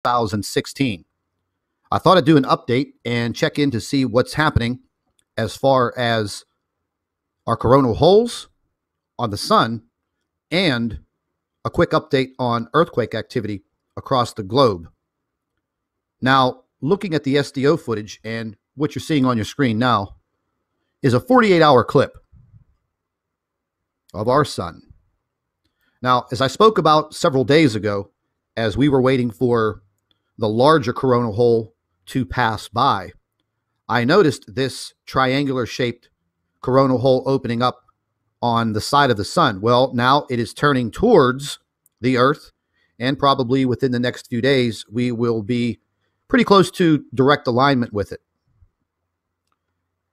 2016. I thought I'd do an update and check in to see what's happening as far as our coronal holes on the sun and a quick update on earthquake activity across the globe. Now, looking at the SDO footage, and what you're seeing on your screen now is a 48-hour clip of our sun. Now, as I spoke about several days ago, as we were waiting for the larger coronal hole to pass by, I noticed this triangular shaped coronal hole opening up on the side of the sun. Well, now it is turning towards the Earth, and probably within the next few days, we will be pretty close to direct alignment with it.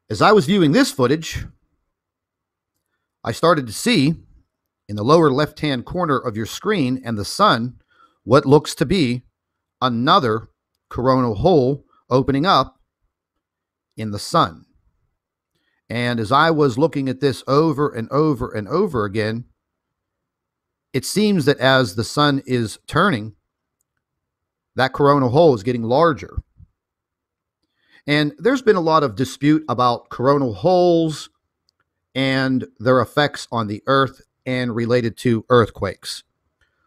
As I was viewing this footage, I started to see in the lower left-hand corner of your screen and the sun what looks to be another coronal hole opening up in the sun. And as I was looking at this over and over and over again, it seems that as the sun is turning, that coronal hole is getting larger. And there's been a lot of dispute about coronal holes and their effects on the Earth and related to earthquakes.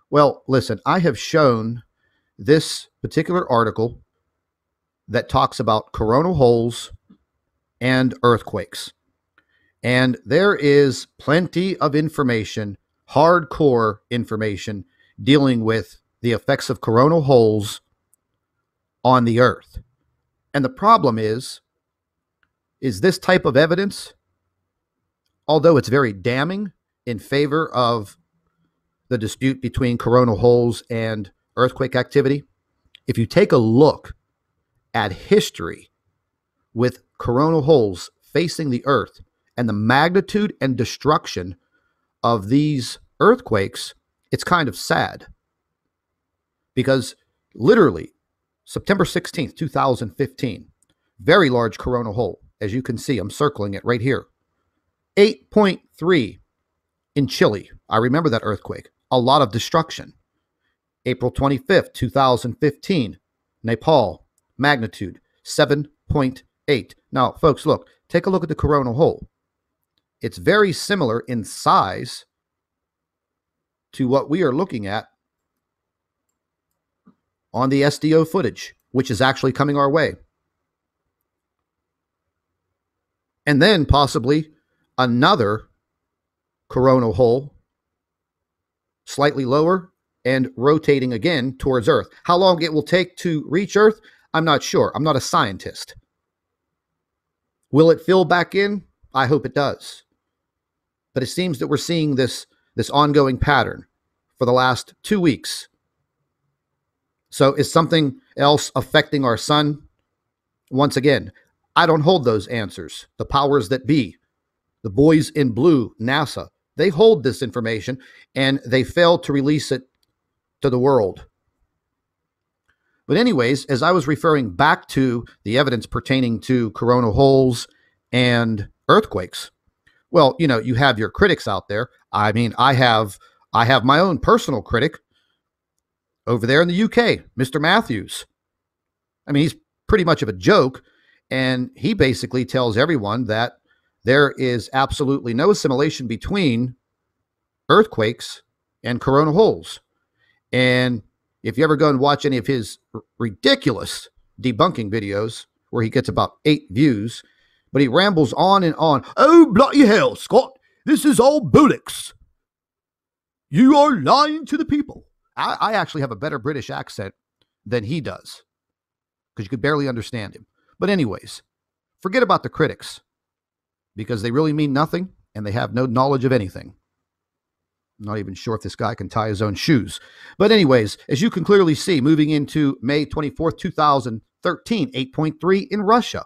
Well, listen, I have shown this particular article that talks about coronal holes and earthquakes. And there is plenty of information, hardcore information, dealing with the effects of coronal holes on the Earth. And the problem is this type of evidence, although it's very damning in favor of the dispute between coronal holes and earthquake activity, if you take a look at history with coronal holes facing the Earth and the magnitude and destruction of these earthquakes, it's kind of sad. Because literally, September 16th, 2015, very large coronal hole. As you can see, I'm circling it right here. 8.3 in Chile. I remember that earthquake. A lot of destruction. April 25th, 2015, Nepal, magnitude 7.8. Now, folks, look, take a look at the coronal hole. It's very similar in size to what we are looking at on the SDO footage, which is actually coming our way. And then possibly another coronal hole, slightly lower and rotating again towards Earth. How long it will take to reach Earth, I'm not sure. I'm not a scientist. Will it fill back in? I hope it does. But it seems that we're seeing this ongoing pattern for the last 2 weeks. So is something else affecting our sun? Once again, I don't hold those answers. The powers that be, the boys in blue, NASA, they hold this information and they fail to release it to the world. But anyways, as I was referring back to the evidence pertaining to coronal holes and earthquakes, well, you know, you have your critics out there. I mean, I have my own personal critic over there in the UK, Mr. Matthews. I mean, he's pretty much of a joke, and he basically tells everyone that there is absolutely no assimilation between earthquakes and coronal holes. And if you ever go and watch any of his ridiculous debunking videos, where he gets about 8 views, but he rambles on and on. Oh, bloody hell, Scott, this is all bullocks. You are lying to the people. I actually have a better British accent than he does, because you could barely understand him. But anyways, forget about the critics, because they really mean nothing and they have no knowledge of anything. I'm not even sure if this guy can tie his own shoes. But anyways, as you can clearly see, moving into May 24th, 2013, 8.3 in Russia.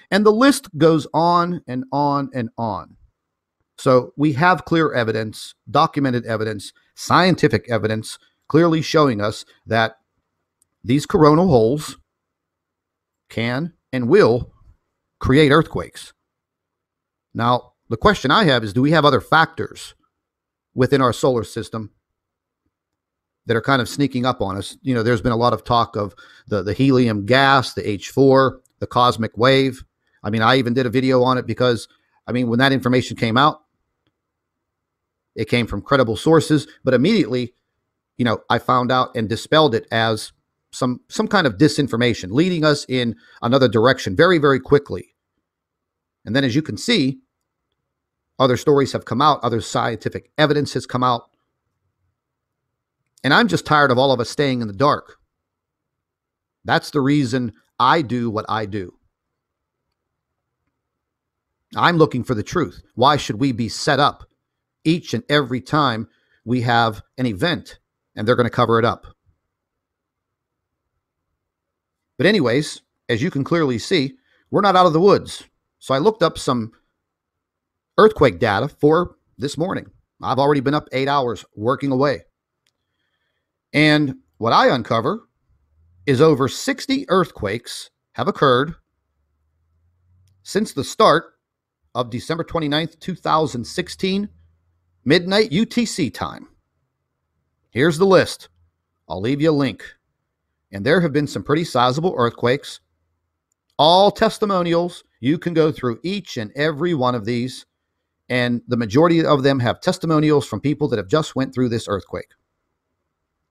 And the list goes on and on and on. So we have clear evidence, documented evidence, scientific evidence, clearly showing us that these coronal holes can and will create earthquakes. Now, the question I have is, do we have other factors within our solar system that are kind of sneaking up on us. There's been a lot of talk of the helium gas, the H4, the cosmic wave. I even did a video on it because, when that information came out, it came from credible sources, but immediately, I found out and dispelled it as some kind of disinformation leading us in another direction very, very quickly. And then, as you can see, other stories have come out, other scientific evidence has come out. And I'm just tired of all of us staying in the dark. That's the reason I do what I do. I'm looking for the truth. Why should we be set up each and every time we have an event and they're going to cover it up? But anyways, as you can clearly see, we're not out of the woods. So I looked up some earthquake data for this morning. I've already been up 8 hours working away. And what I uncover is over 60 earthquakes have occurred since the start of December 29th, 2016, midnight UTC time. Here's the list. I'll leave you a link. And there have been some pretty sizable earthquakes. All testimonials. You can go through each and every one of these. And the majority of them have testimonials from people that have just went through this earthquake.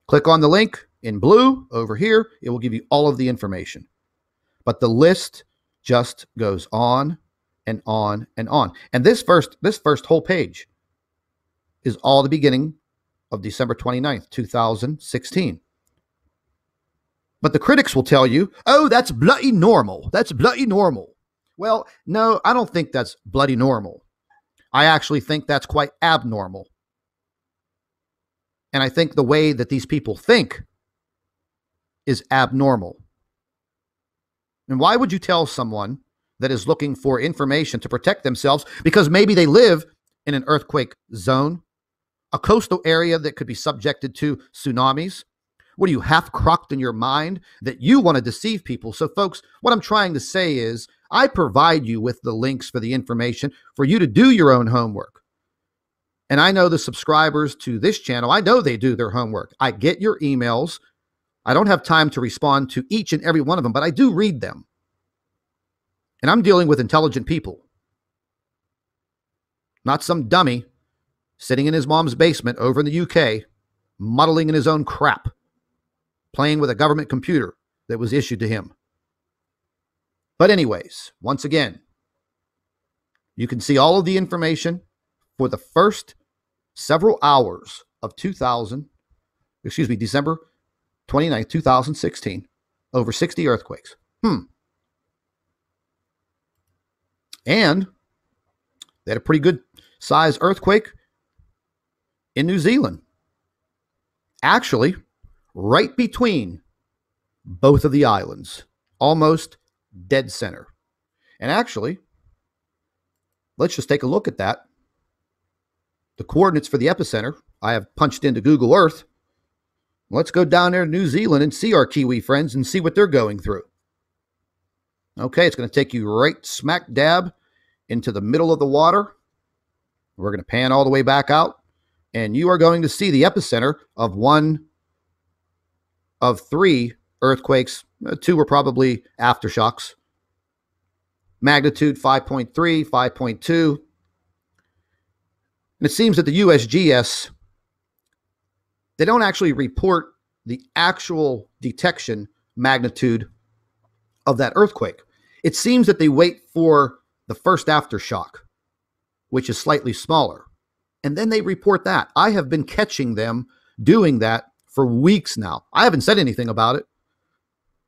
Click on the link in blue over here. It will give you all of the information. But the list just goes on and on and on. And this first whole page is all the beginning of December 29th, 2016. But the critics will tell you, oh, that's bloody normal. That's bloody normal. Well, no, I don't think that's bloody normal. I actually think that's quite abnormal. And I think the way that these people think is abnormal. And why would you tell someone that is looking for information to protect themselves because maybe they live in an earthquake zone, a coastal area that could be subjected to tsunamis? What are you, half crocked in your mind that you want to deceive people? So folks, what I'm trying to say is I provide you with the links for the information for you to do your own homework. And I know the subscribers to this channel, I know they do their homework. I get your emails. I don't have time to respond to each and every one of them, but I do read them. And I'm dealing with intelligent people. Not some dummy sitting in his mom's basement over in the UK, muddling in his own crap, playing with a government computer that was issued to him. But anyways, once again, you can see all of the information for the first several hours of December 29th, 2016, over 60 earthquakes. And they had a pretty good size earthquake in New Zealand. Actually, right between both of the islands, almost dead center. And actually, let's just take a look at that. The coordinates for the epicenter, I have punched into Google Earth. Let's go down there to New Zealand and see our Kiwi friends and see what they're going through. Okay, it's going to take you right smack dab into the middle of the water. We're going to pan all the way back out, and you are going to see the epicenter of one of three earthquakes. Two were probably aftershocks. Magnitude 5.3, 5.2. And it seems that the USGS, they don't actually report the actual detection magnitude of that earthquake. It seems that they wait for the first aftershock, which is slightly smaller, and then they report that. I have been catching them doing that for weeks now. I haven't said anything about it,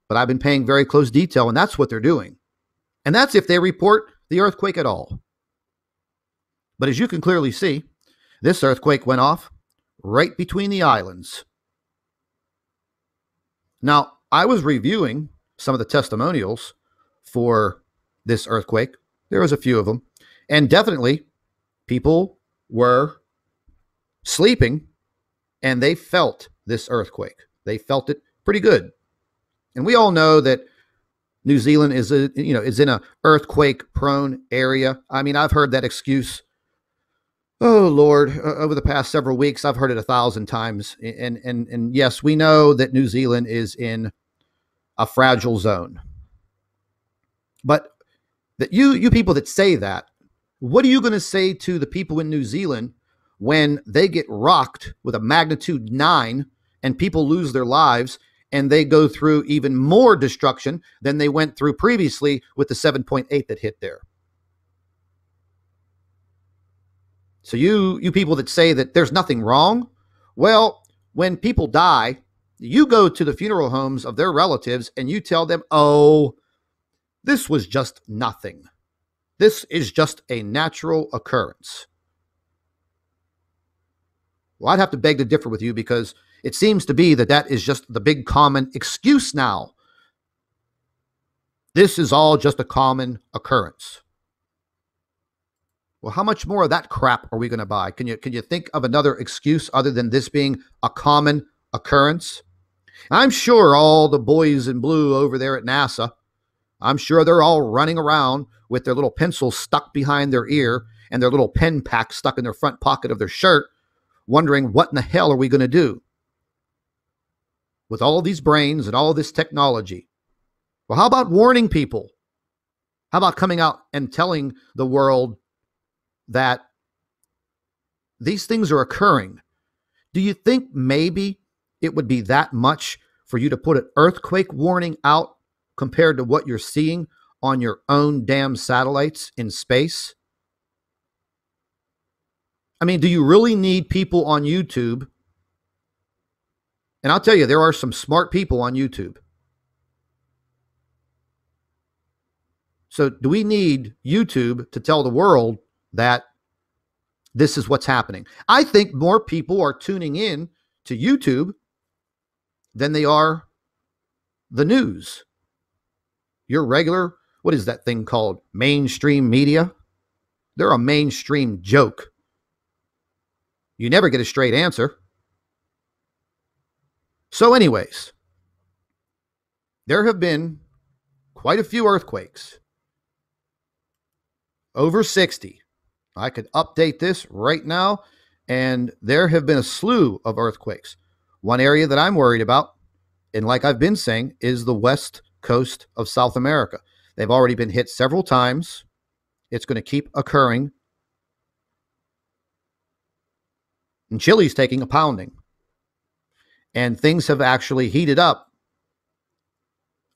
but I've been paying very close detail, and that's what they're doing. And that's if they report the earthquake at all. But as you can clearly see, this earthquake went off right between the islands. Now, I was reviewing some of the testimonials for this earthquake. There was a few of them. And definitely, people were sleeping and they felt this earthquake. They felt it pretty good. And we all know that New Zealand is in a earthquake prone area. I mean, I've heard that excuse Oh Lord, over the past several weeks, I've heard it 1,000 times. And yes, we know that New Zealand is in a fragile zone. But that you people that say that, what are you going to say to the people in New Zealand when they get rocked with a magnitude 9 and people lose their lives and they go through even more destruction than they went through previously with the 7.8 that hit there? So you people that say that there's nothing wrong, well, when people die, you go to the funeral homes of their relatives and you tell them, "Oh, this was just nothing. This is just a natural occurrence." Well, I'd have to beg to differ with you, because it seems to be that that is just the big common excuse now. This is all just a common occurrence. Well, how much more of that crap are we going to buy? Can you think of another excuse other than this being a common occurrence? I'm sure all the boys in blue over there at NASA, I'm sure they're all running around with their little pencils stuck behind their ear and their little pen pack stuck in their front pocket of their shirt, wondering what in the hell are we going to do with all these brains and all this technology. Well, how about warning people? How about coming out and telling the world that these things are occurring? Do you think maybe it would be that much for you to put an earthquake warning out compared to what you're seeing on your own damn satellites in space? I mean, do you really need people on YouTube? And I'll tell you, there are some smart people on YouTube. So do we need YouTube to tell the world that this is what's happening? I think more people are tuning in to YouTube than they are the news. Your regular, what is that thing called? Mainstream media. They're a mainstream joke. You never get a straight answer. So anyways, there have been quite a few earthquakes. Over 60. I could update this right now, and there have been a slew of earthquakes. One area that I'm worried about, and like I've been saying, is the west coast of South America. They've already been hit several times. It's going to keep occurring. And Chile's taking a pounding. And things have actually heated up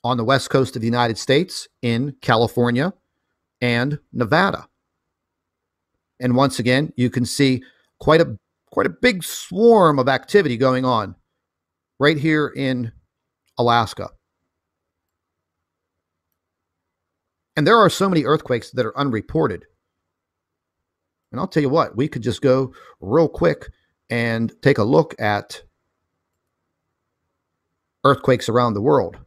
on the west coast of the United States, in California and Nevada. And once again, you can see quite a big swarm of activity going on right here in Alaska. And there are so many earthquakes that are unreported. And I'll tell you what, we could just go real quick and take a look at earthquakes around the world.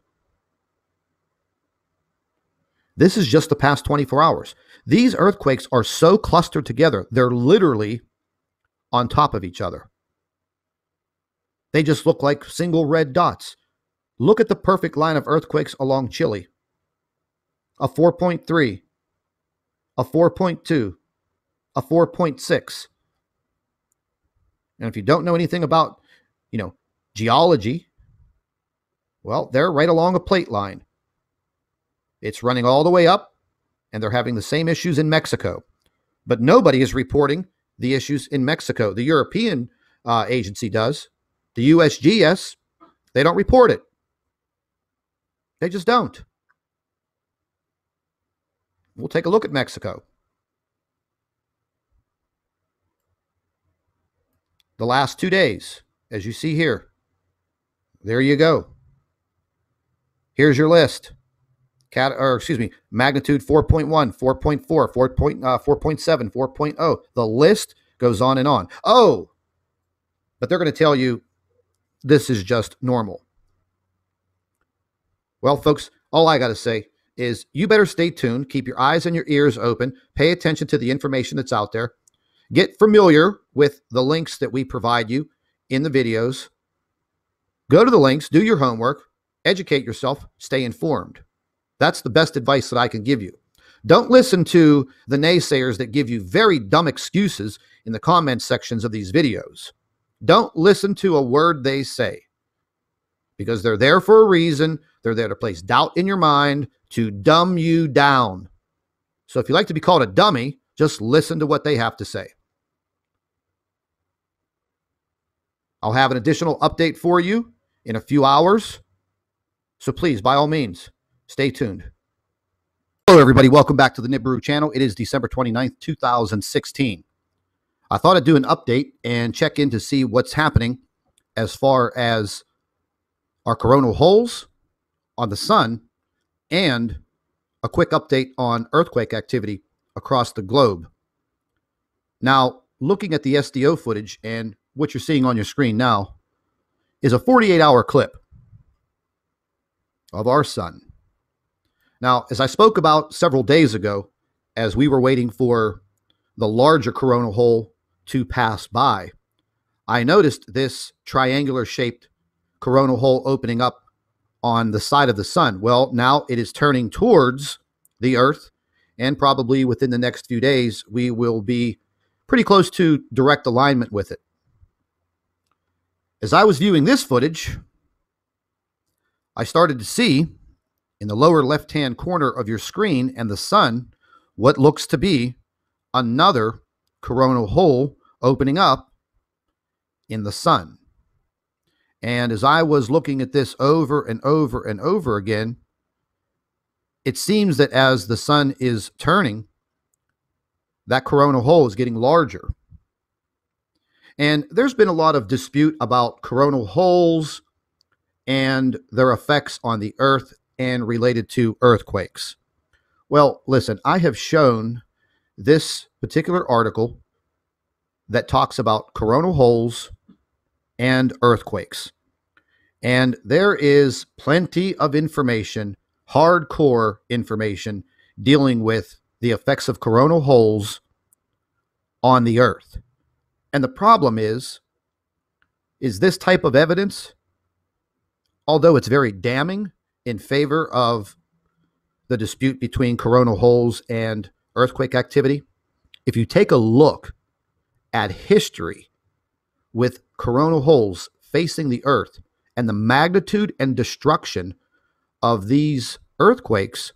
This is just the past 24 hours. These earthquakes are so clustered together, they're literally on top of each other. They just look like single red dots. Look at the perfect line of earthquakes along Chile. A 4.3, a 4.2, a 4.6. And if you don't know anything about, geology, well, they're right along a plate line. It's running all the way up, and they're having the same issues in Mexico. But nobody is reporting the issues in Mexico. The European agency does. The USGS, they don't report it. They just don't. We'll take a look at Mexico. The last 2 days, as you see here. There you go. Here's your list. Magnitude 4.1, 4.4, 4.7, 4.0. The list goes on and on. Oh, but they're going to tell you this is just normal. Well, folks, all I got to say is you better stay tuned. Keep your eyes and your ears open. Pay attention to the information that's out there. Get familiar with the links that we provide you in the videos. Go to the links, do your homework, educate yourself, stay informed. That's the best advice that I can give you. Don't listen to the naysayers that give you very dumb excuses in the comment sections of these videos. Don't listen to a word they say, because they're there for a reason. They're there to place doubt in your mind, to dumb you down. So if you like to be called a dummy, just listen to what they have to say. I'll have an additional update for you in a few hours. So please, by all means, stay tuned. Hello, everybody. Welcome back to the Nibiru channel. It is December 29th, 2016. I thought I'd do an update and check in to see what's happening as far as our coronal holes on the sun and a quick update on earthquake activity across the globe. Now, looking at the SDO footage, and what you're seeing on your screen now is a 48-hour clip of our sun. Now, as I spoke about several days ago, as we were waiting for the larger coronal hole to pass by, I noticed this triangular-shaped coronal hole opening up on the side of the sun. Well, now it is turning towards the Earth, and probably within the next few days, we will be pretty close to direct alignment with it. As I was viewing this footage, I started to see in the lower left-hand corner of your screen and the sun what looks to be another coronal hole opening up in the sun. And as I was looking at this over and over and over again, it seems that as the sun is turning, that coronal hole is getting larger. And there's been a lot of dispute about coronal holes and their effects on the Earth and related to earthquakes. Well, listen, I have shown this particular article that talks about coronal holes and earthquakes. And there is plenty of information, hardcore information, dealing with the effects of coronal holes on the Earth. And the problem is this type of evidence, although it's very damning in favor of the dispute between coronal holes and earthquake activity, if you take a look at history with coronal holes facing the Earth and the magnitude and destruction of these earthquakes